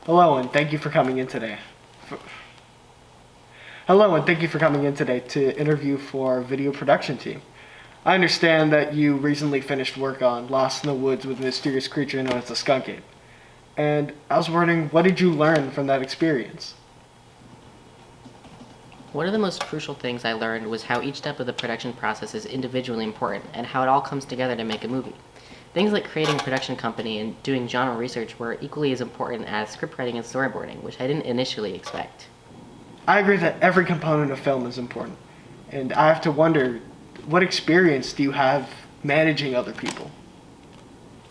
Hello, and thank you for coming in today. Hello, and thank you for coming in today to interview for our video production team. I understand that you recently finished work on Lost in the Woods with a mysterious creature known as the skunk ape. And I was wondering, what did you learn from that experience? One of the most crucial things I learned was how each step of the production process is individually important and how it all comes together to make a movie. Things like creating a production company and doing genre research were equally as important as scriptwriting and storyboarding, which I didn't initially expect. I agree that every component of film is important, and I have to wonder, what experience do you have managing other people?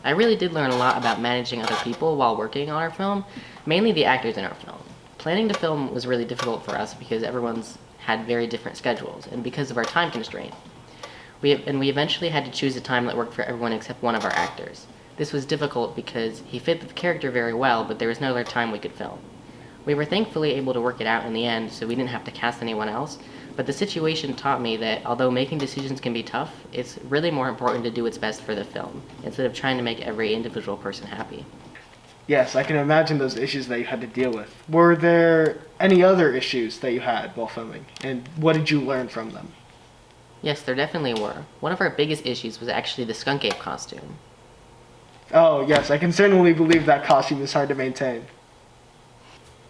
I really did learn a lot about managing other people while working on our film, mainly the actors in our film. Planning the film was really difficult for us because everyone's had very different schedules and because of our time constraint. We eventually had to choose a time that worked for everyone except one of our actors. This was difficult because he fit the character very well, but there was no other time we could film. We were thankfully able to work it out in the end, so we didn't have to cast anyone else, but the situation taught me that although making decisions can be tough, it's really more important to do what's best for the film, instead of trying to make every individual person happy. Yes, I can imagine those issues that you had to deal with. Were there any other issues that you had while filming, and what did you learn from them? Yes, there definitely were. One of our biggest issues was actually the skunk ape costume. Oh, yes, I can certainly believe that costume is hard to maintain.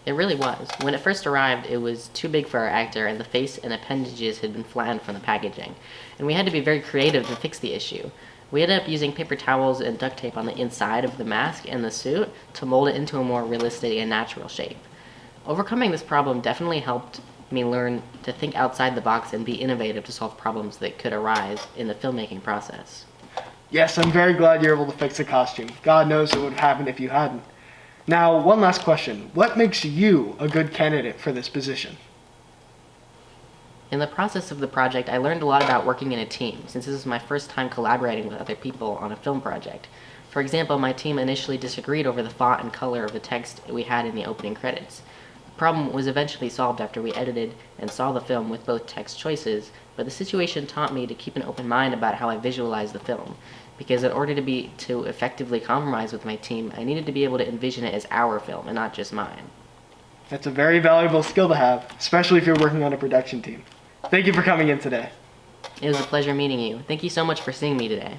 It really was. When it first arrived, it was too big for our actor, and the face and appendages had been flattened from the packaging, and we had to be very creative to fix the issue. We ended up using paper towels and duct tape on the inside of the mask and the suit to mold it into a more realistic and natural shape. Overcoming this problem definitely helped me learn to think outside the box and be innovative to solve problems that could arise in the filmmaking process. Yes, I'm very glad you're able to fix the costume. God knows what would have happened if you hadn't. Now, one last question. What makes you a good candidate for this position? In the process of the project, I learned a lot about working in a team, since this is my first time collaborating with other people on a film project. For example, my team initially disagreed over the font and color of the text we had in the opening credits. The problem was eventually solved after we edited and saw the film with both text choices, but the situation taught me to keep an open mind about how I visualize the film, because in order to effectively compromise with my team, I needed to be able to envision it as our film and not just mine. That's a very valuable skill to have, especially if you're working on a production team. Thank you for coming in today. It was a pleasure meeting you. Thank you so much for seeing me today.